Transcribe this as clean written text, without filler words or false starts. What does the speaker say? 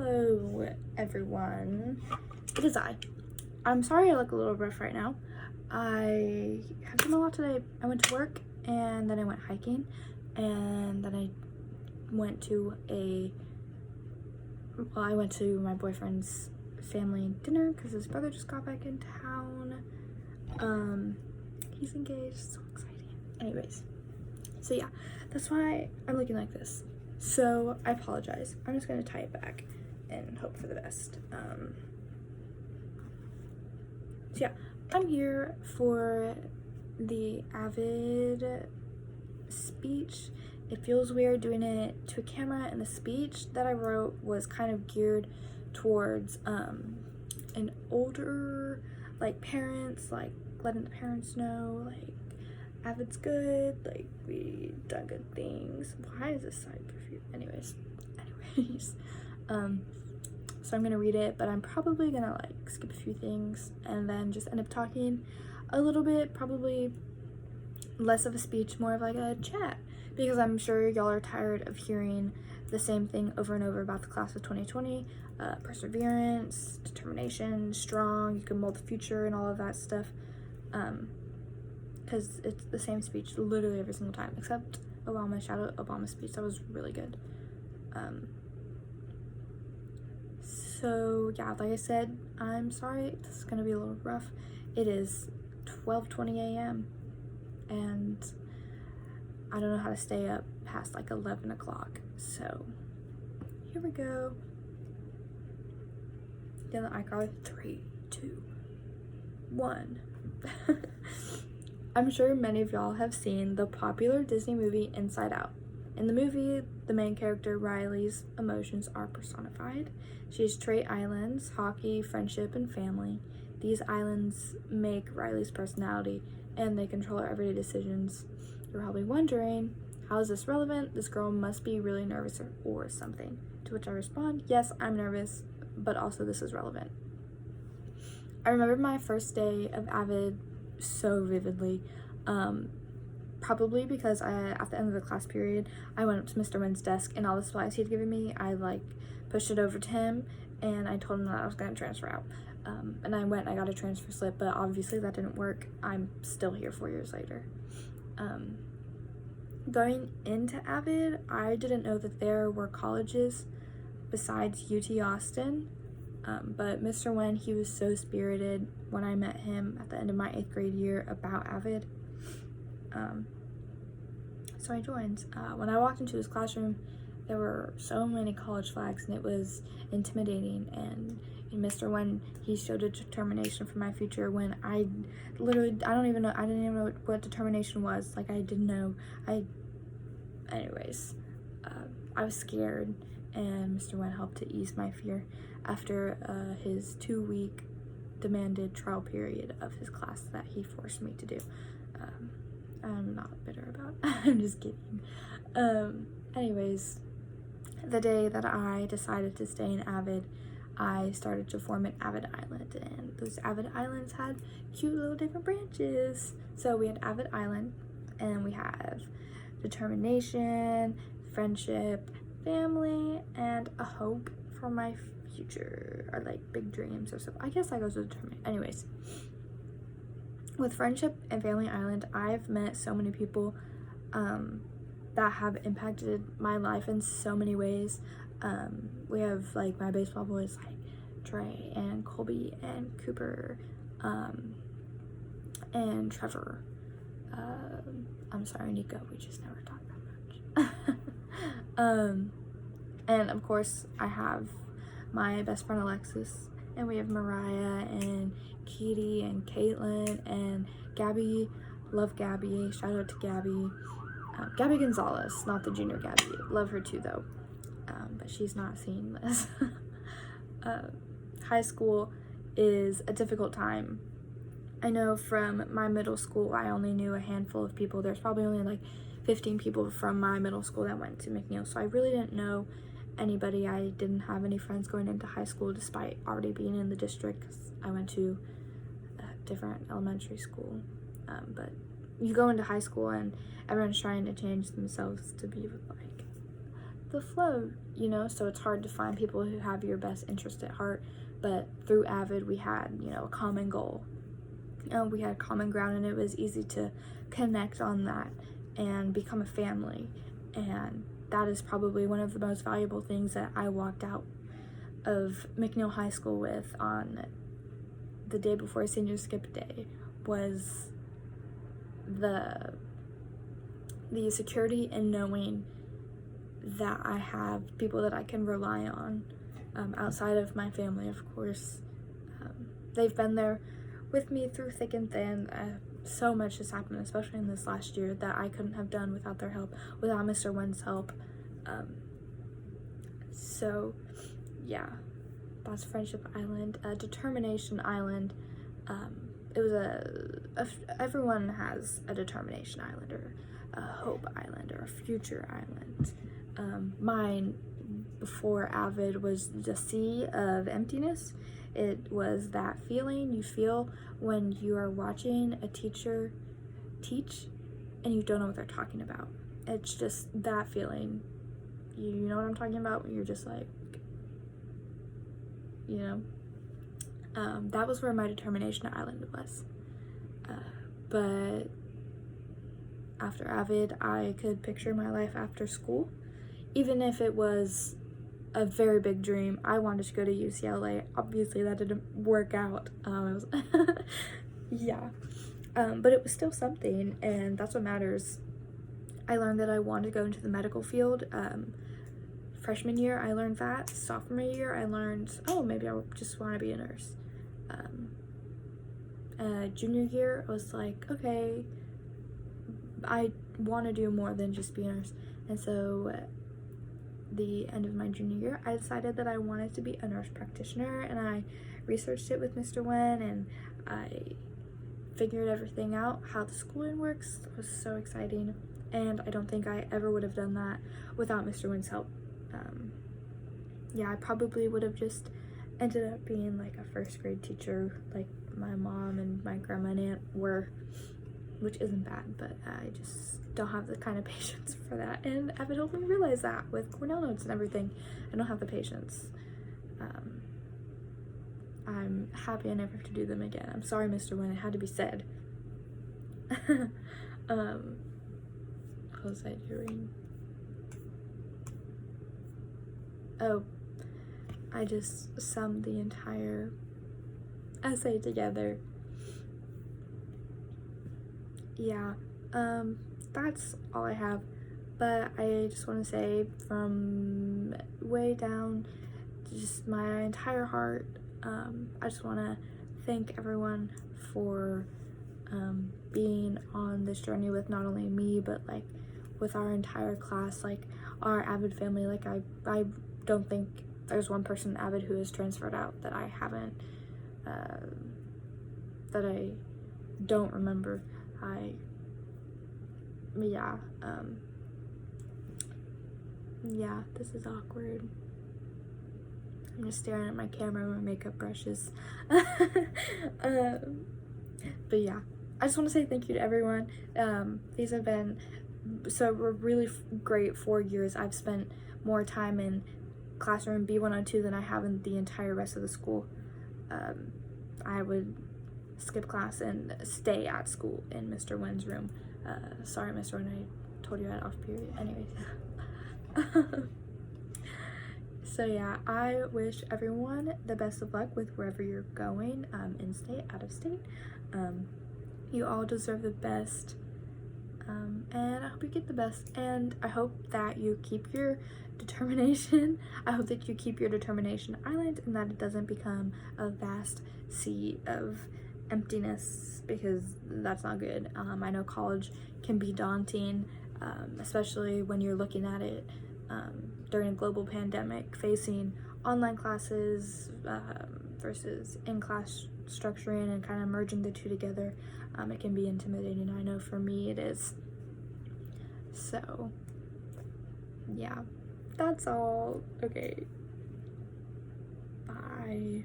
Hello everyone, it is I'm sorry I look a little rough right now. I have done a lot today. I went to work and then I went hiking and then I went to my boyfriend's family dinner because his brother just got back in town. He's engaged, so exciting. Anyways, so yeah, that's why I'm looking like this. So I apologize. I'm just gonna tie it back and hope for the best. So yeah, I'm here for the AVID speech. It feels weird doing it to a camera, and the speech that I wrote was kind of geared towards an older, like, parents, like letting the parents know, like, AVID's good, like, we done good things. Why is this side perfume? Anyways, so I'm gonna read it, but I'm probably gonna like skip a few things and then just end up talking a little bit, probably less of a speech, more of like a chat, because I'm sure y'all are tired of hearing the same thing over and over about the class of 2020, perseverance, determination, strong, you can mold the future and all of that stuff, because it's the same speech literally every single time, except Obama. Shout out Obama's speech, that was really good. So yeah, like I said, I'm sorry, this is gonna be a little rough. It is 12:20 a.m. and I don't know how to stay up past like 11 o'clock, so here we go. Then I got 3, 2, 1. I'm sure many of y'all have seen the popular Disney movie Inside Out. In the movie, the main character Riley's emotions are personified. She has trait islands: hockey, friendship, and family. These islands make Riley's personality, and they control her everyday decisions. You're probably wondering, how is this relevant? This girl must be really nervous or something. To which I respond, yes, I'm nervous, but also this is relevant. I remember my first day of AVID so vividly. Probably because at the end of the class period, I went up to Mr. Wynn's desk and all the supplies he'd given me, I like pushed it over to him and I told him that I was going to transfer out. And I went and I got a transfer slip, but obviously that didn't work. I'm still here 4 years later. Going into AVID, I didn't know that there were colleges besides UT Austin, but Mr. Wynn, he was so spirited when I met him at the end of my 8th grade year about AVID. So I joined. When I walked into his classroom, there were so many college flags and it was intimidating, and Mr. Wen, he showed a determination for my future when I didn't even know what determination was. Like, I didn't know. Anyways, I was scared, and Mr. Wen helped to ease my fear after his 2-week demanded trial period of his class that he forced me to do. I'm not bitter about it. I'm just kidding. Anyways, the day that I decided to stay in AVID, I started to form an AVID Island, and those AVID Islands had cute little different branches. So we had AVID Island, and we have determination, friendship, family, and a hope for my future, or like big dreams or something. I guess that goes with determination. Anyways, with Friendship and Family Island, I've met so many people that have impacted my life in so many ways. We have like my baseball boys like Trey and Colby and Cooper and Trevor. I'm sorry, Nico, we just never talk that much. And of course I have my best friend Alexis, and we have Mariah and Katie and Caitlin and Gabby. Love Gabby. Shout out to Gabby. Gabby Gonzalez, not the junior Gabby. Love her too though, but she's not seeing this. High school is a difficult time. I know from my middle school, I only knew a handful of people. There's probably only like 15 people from my middle school that went to McNeil, so I really didn't know anybody. I didn't have any friends going into high school despite already being in the district, 'cause I went to a different elementary school. But you go into high school and everyone's trying to change themselves to be with like the flow, you know, so it's hard to find people who have your best interest at heart. But through AVID, we had, you know, a common goal. We had common ground, and it was easy to connect on that and become a family. And that is probably one of the most valuable things that I walked out of McNeil High School with on the day before senior skip day, was the security in knowing that I have people that I can rely on, outside of my family, of course. They've been there with me through thick and thin. So much has happened, especially in this last year, that I couldn't have done without their help, without Mr. Wen's help. So yeah, that's Friendship Island. Determination Island, it was everyone has a Determination Island, or a Hope Island, or a Future Island. Mine, before AVID, was the sea of emptiness. It was that feeling you feel when you are watching a teacher teach and you don't know what they're talking about. It's just that feeling. You know what I'm talking about? You're just like, you know? That was where my Determination Island was. But after AVID, I could picture my life after school. Even if it was a very big dream, I wanted to go to UCLA. Obviously, that didn't work out. Yeah. But it was still something, and that's what matters. I learned that I wanted to go into the medical field. Freshman year, I learned that. Sophomore year, I learned, oh, maybe I just want to be a nurse. Junior year, I was like, okay, I want to do more than just be a nurse. And so the end of my junior year, I decided that I wanted to be a nurse practitioner, and I researched it with Mr. Wen, and I figured everything out, how the schooling works. It was so exciting, and I don't think I ever would have done that without Mr. Wen's help. Yeah, I probably would have just ended up being like a first grade teacher like my mom and my grandma and aunt were, which isn't bad, but I just don't have the kind of patience for that, and I've been helping me realize that with Cornell notes and everything. I don't have the patience. I'm happy I never have to do them again. I'm sorry, Mr. Wen, it had to be said. What was I doing? Oh, I just summed the entire essay together. Yeah, that's all I have, but I just want to say from way down, just my entire heart, I just want to thank everyone for being on this journey with not only me, but like with our entire class, like our AVID family. Like I don't think there's one person in AVID who has transferred out that I haven't, that I don't remember. Yeah, this is awkward. I'm just staring at my camera and my makeup brushes. But yeah, I just want to say thank you to everyone. These have been really great 4 years. I've spent more time in classroom B102 than I have in the entire rest of the school. I would skip class and stay at school in Mr. Wen's room. Sorry, Mr. Wen, I told you I had off period. Anyways. So yeah, I wish everyone the best of luck with wherever you're going, in state, out of state. You all deserve the best, and I hope you get the best, and I hope that you keep your determination. I hope that you keep your Determination Island, and that it doesn't become a vast sea of emptiness, because that's not good. I know college can be daunting, especially when you're looking at it during a global pandemic, facing online classes versus in-class structuring and kind of merging the two together. It can be intimidating. I know for me it is. So yeah, that's all. Okay, bye.